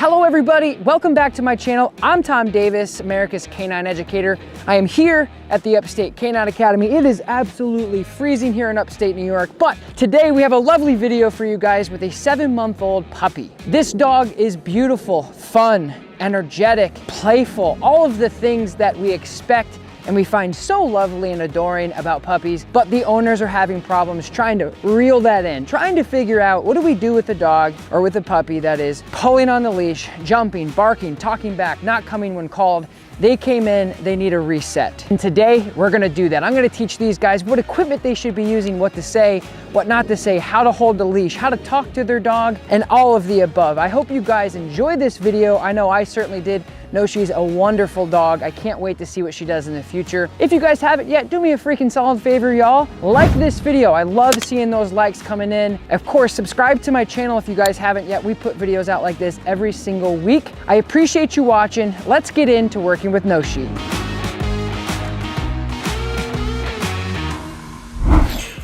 Hello everybody, welcome back to my channel. I'm Tom Davis, America's Canine Educator. I am here at the Upstate Canine Academy. It is absolutely freezing here in upstate New York, but today we have a lovely video for you guys with a 7-month-old puppy. This dog is beautiful, fun, energetic, playful, all of the things that we expect and we find so lovely and adoring about puppies, but the owners are having problems trying to reel that in, trying to figure out what do we do with the dog or with a puppy that is pulling on the leash, jumping, barking, talking back, not coming when called. They came in, they need a reset. And today we're gonna do that. I'm gonna teach these guys what equipment they should be using, what to say, what not to say, how to hold the leash, how to talk to their dog, and all of the above. I hope you guys enjoyed this video. I know I certainly did. Know she's a wonderful dog. I can't wait to see what she does in the future. If you guys haven't yet, do me a freaking solid favor, y'all. Like this video. I love seeing those likes coming in. Of course, subscribe to my channel if you guys haven't yet. We put videos out like this every single week. I appreciate you watching. Let's get into working with Noshi.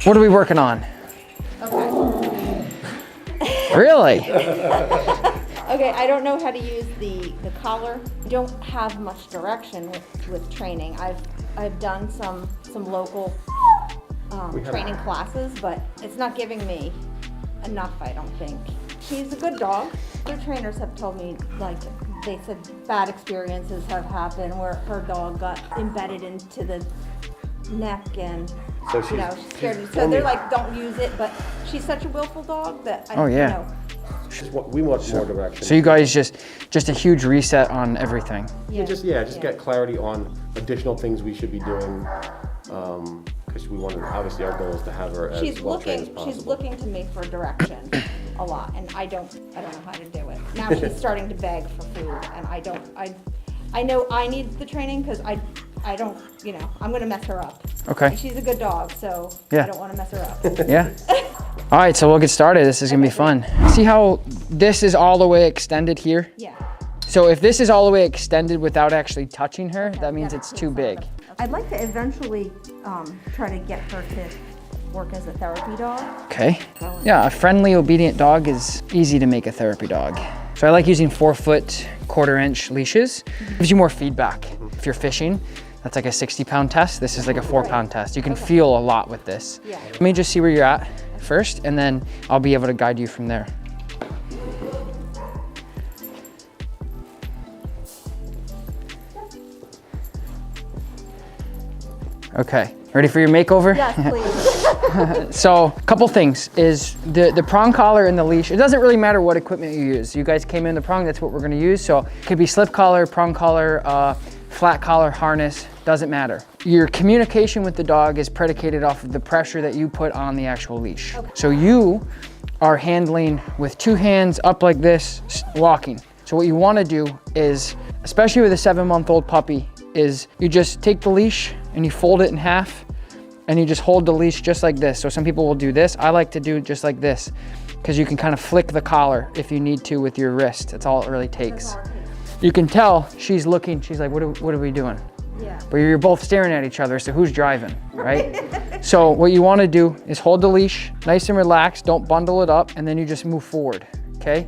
What are we working on? Okay. Really? Okay, I don't know how to use the collar. I don't have much direction with training. I've done some local training classes, but it's not giving me enough, I don't think. She's a good dog. Other trainers have told me, like, they said bad experiences have happened where her dog got embedded into the neck and so you know, she's scared. So they're like, don't use it, but she's such a willful dog that I you know. We want more direction. So you guys just a huge reset on everything. Yeah, just get clarity on additional things we should be doing. Because we want to, obviously our goal is to have her as well trained as possible. She's looking to me for direction a lot, and I don't know how to do it. Now she's starting to beg for food, and I know I need the training because I don't, you know, I'm gonna mess her up. Okay. And she's a good dog, so yeah. I don't want to mess her up. Yeah. All right, so we'll get started. This is gonna be fun. See how this is all the way extended here? Yeah. So if this is all the way extended without actually touching her, that means it's too big. I'd like to eventually try to get her to work as a therapy dog. Okay. Yeah, a friendly, obedient dog is easy to make a therapy dog. So I like using 4-foot, 1/4-inch leashes. Gives you more feedback. If you're fishing, that's like a 60-pound test. This is like a 4-pound test. You can feel a lot with this. Yeah. Let me just see where you're at first, and then I'll be able to guide you from there. Okay, ready for your makeover? Yes, please. So, a couple things is the prong collar and the leash. It doesn't really matter what equipment you use. You guys came in the prong, that's what we're gonna use. So, it could be slip collar, prong collar, flat collar, harness, doesn't matter. Your communication with the dog is predicated off of the pressure that you put on the actual leash. Okay. So you are handling with 2 hands up like this, walking. So what you wanna do is, especially with a 7-month-old puppy, is you just take the leash and you fold it in half and you just hold the leash just like this. So some people will do this. I like to do it just like this because you can kind of flick the collar if you need to with your wrist. That's all it really takes. You can tell she's looking, she's like, what are we doing? Yeah. But you're both staring at each other, so who's driving, right? So what you wanna do is hold the leash, nice and relaxed, don't bundle it up, and then you just move forward, okay?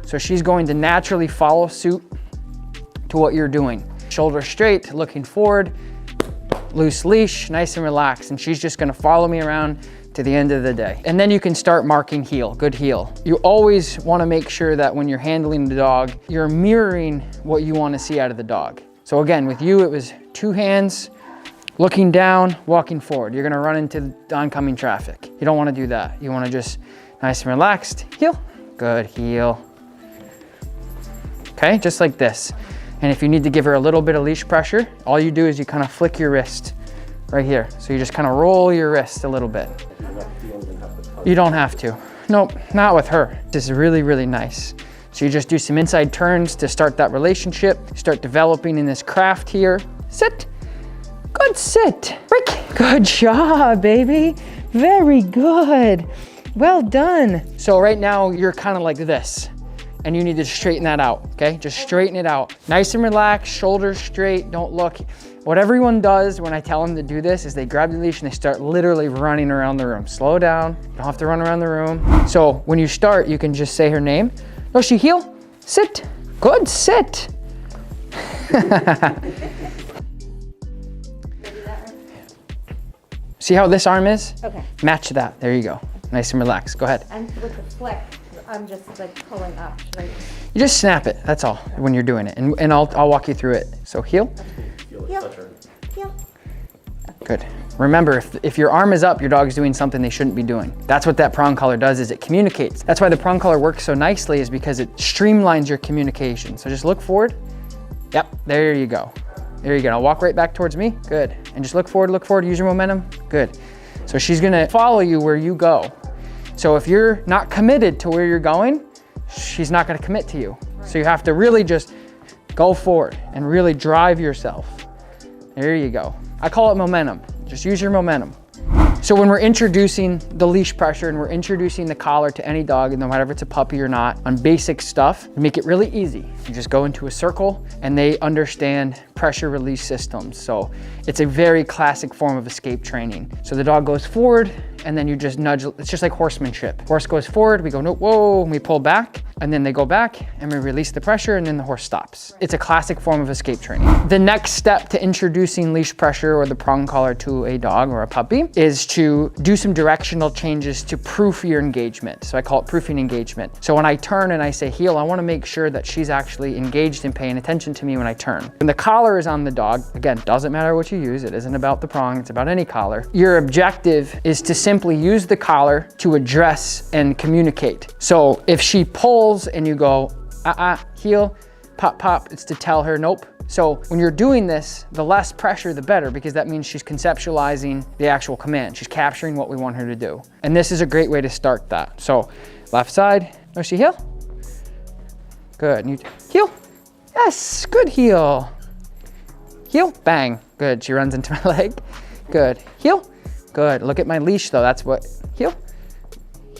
So she's going to naturally follow suit to what you're doing. Shoulder straight, looking forward, loose leash, nice and relaxed, and she's just gonna follow me around to the end of the day. And then you can start marking heel, good heel. You always wanna make sure that when you're handling the dog, you're mirroring what you wanna see out of the dog. So again, with you, it was 2 hands, looking down, walking forward. You're gonna run into the oncoming traffic. You don't wanna do that. You wanna just nice and relaxed, heel, good, heel. Okay, just like this. And if you need to give her a little bit of leash pressure, all you do is you kind of flick your wrist right here. So you just kind of roll your wrist a little bit. You don't have to. Nope, not with her. This is really, really nice. So you just do some inside turns to start that relationship, start developing in this craft here. Sit, good sit. Break, good job, baby. Very good, well done. So right now you're kind of like this. And you need to straighten that out, okay? Just straighten it out. Nice and relaxed, shoulders straight, don't look. What everyone does when I tell them to do this is they grab the leash and they start literally running around the room. Slow down, you don't have to run around the room. So when you start, you can just say her name. Noshi, heel, sit, Good, sit. See how this arm is? Okay. Match that, there you go. Nice and relaxed, go ahead. And with the flick, I'm just like pulling up. Right? You just snap it, that's all, when you're doing it. And I'll walk you through it. So heel. Heel. Heel. Good. Remember, if your arm is up, your dog's doing something they shouldn't be doing. That's what that prong collar does, is it communicates. That's why the prong collar works so nicely, is because it streamlines your communication. So just look forward. Yep, there you go. There you go. Now walk right back towards me. Good. And just look forward, use your momentum. Good. So she's gonna follow you where you go. So if you're not committed to where you're going, she's not gonna commit to you. So you have to really just go forward and really drive yourself. There you go. I call it momentum. Just use your momentum. So when we're introducing the leash pressure and we're introducing the collar to any dog, and no matter if it's a puppy or not, on basic stuff, we make it really easy. You just go into a circle and they understand pressure release systems. So it's a very classic form of escape training. So the dog goes forward and then you just nudge. It's just like horsemanship. Horse goes forward, we go, no, whoa, and we pull back, and then they go back and we release the pressure, and then the horse stops. It's a classic form of escape training. The next step to introducing leash pressure or the prong collar to a dog or a puppy is to do some directional changes to proof your engagement. So I call it proofing engagement. So when I turn and I say heel, I wanna make sure that she's actually engaged and paying attention to me when I turn. When the collar is on the dog, again, doesn't matter what you use, it isn't about the prong, it's about any collar. Your objective is to simply use the collar to address and communicate. So if she pulls and you go, heel, pop, pop, it's to tell her, nope. So when you're doing this, the less pressure, the better, because that means she's conceptualizing the actual command. She's capturing what we want her to do. And this is a great way to start that. So left side, no, she heel. Good, and you heel. Yes, good heel. Heel, bang, good. She runs into my leg. Good, heel. Good, look at my leash though, that's what, heel,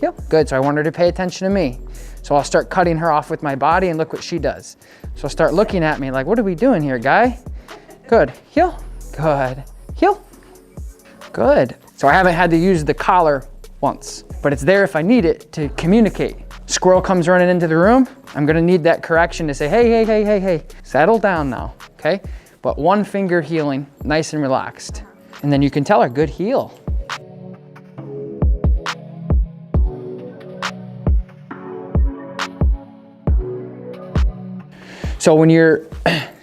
heel, good. So I want her to pay attention to me. So I'll start cutting her off with my body and look what she does. So I'll start looking at me like, what are we doing here, guy? Good, heel, good, heel, good. So I haven't had to use the collar once, but it's there if I need it to communicate. Squirrel comes running into the room, I'm gonna need that correction to say, hey, settle down now, okay? But one finger healing, nice and relaxed. And then you can tell her, good heel. So when so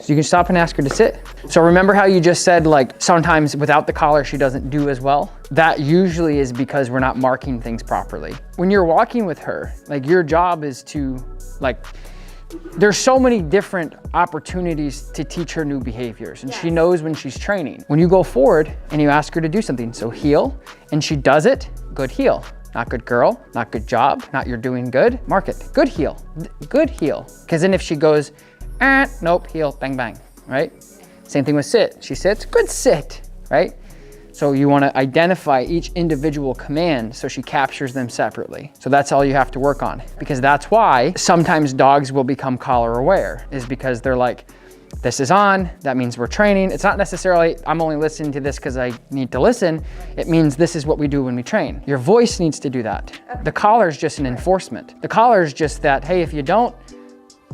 you can stop and ask her to sit. So remember how you just said, like, sometimes without the collar, she doesn't do as well? That usually is because we're not marking things properly. When you're walking with her, like, your job is to, like, there's so many different opportunities to teach her new behaviors, and she knows when she's training. When you go forward and you ask her to do something, so heel, and she does it, good heel. Not good girl, not good job, not you're doing good, mark it, good heel, good heel. Because then if she goes, nope, heel, bang, bang, right? Same thing with sit, she sits, good sit, right? So you want to identify each individual command so she captures them separately. So that's all you have to work on, because that's why sometimes dogs will become collar aware, is because they're like, this is on, that means we're training. It's not necessarily, I'm only listening to this because I need to listen. It means this is what we do when we train. Your voice needs to do that. The collar is just an enforcement. The collar is just that, hey, if you don't,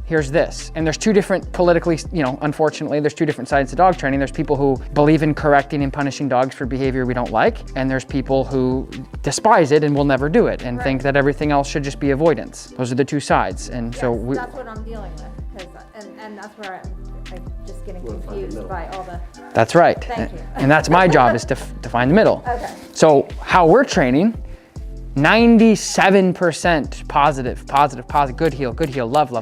here's this. And there's two different politically, unfortunately, there's two different sides to dog training. There's people who believe in correcting and punishing dogs for behavior we don't like. And there's people who despise it and will never do it and think that everything else should just be avoidance. Those are the two sides. And so that's what I'm dealing with. And that's where I'm just getting confused by all the... That's right. Thank you. And that's my job, is to find the middle. Okay. So how we're training, 97% positive, good heel, love,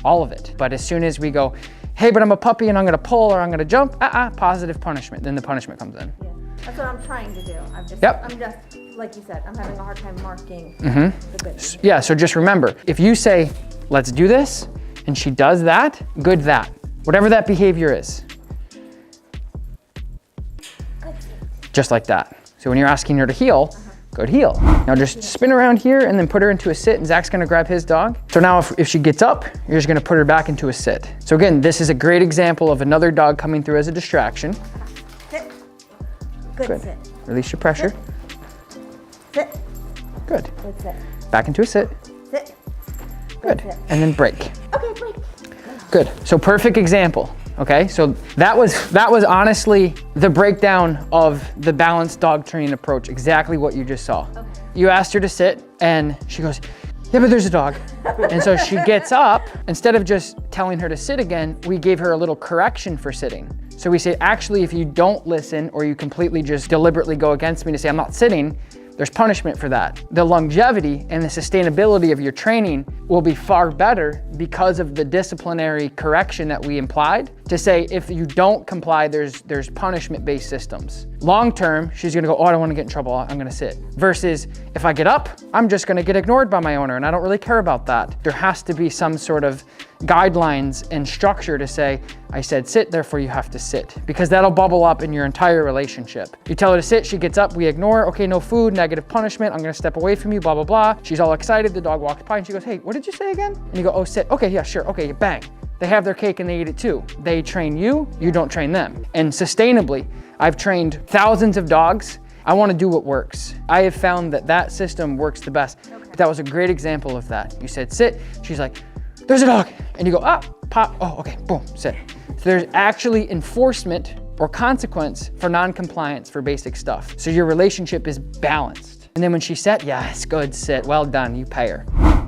all of it. But as soon as we go, hey, but I'm a puppy and I'm gonna pull or I'm gonna jump, positive punishment, then the punishment comes in. Yeah, that's what I'm trying to do. I'm just, like you said, I'm having a hard time marking the good. Yeah, so just remember, if you say, let's do this, and she does that, good that. Whatever that behavior is. Just like that. So when you're asking her to heel, good heel. Now just spin around here and then put her into a sit, and Zach's gonna grab his dog. So now if she gets up, you're just gonna put her back into a sit. So again, this is a great example of another dog coming through as a distraction. Sit. Good sit. Release your pressure. Sit. Good. Good sit. Back into a sit. Sit. Good. Sit. And then break. Okay, break. Good. So perfect example. Okay, so that was honestly the breakdown of the balanced dog training approach, exactly what you just saw. Okay. You asked her to sit and she goes, yeah, but there's a dog. And so she gets up, instead of just telling her to sit again, we gave her a little correction for sitting. So we say, actually, if you don't listen or you completely just deliberately go against me to say, I'm not sitting, there's punishment for that. The longevity and the sustainability of your training will be far better because of the disciplinary correction that we implied to say, if you don't comply, there's punishment-based systems. Long-term, she's gonna go, oh, I don't wanna get in trouble, I'm gonna sit. Versus, if I get up, I'm just gonna get ignored by my owner and I don't really care about that. There has to be some sort of guidelines and structure to say, I said sit, therefore you have to sit, because that'll bubble up in your entire relationship. You tell her to sit, she gets up, we ignore, okay, no food, negative punishment, I'm gonna step away from you, blah, blah, blah. She's all excited, the dog walks by and she goes, hey, what did you say again? And you go, oh, sit, okay, yeah, sure, okay, bang. They have their cake and they eat it too. They train you, you don't train them. And sustainably, I've trained thousands of dogs. I wanna do what works. I have found that that system works the best. Okay. But that was a great example of that. You said sit, she's like, there's a dog. And you go, ah, pop, oh, okay, boom, sit. So there's actually enforcement or consequence for non-compliance for basic stuff. So your relationship is balanced. And then when she sat, yeah, it's good, sit, well done, you pay her.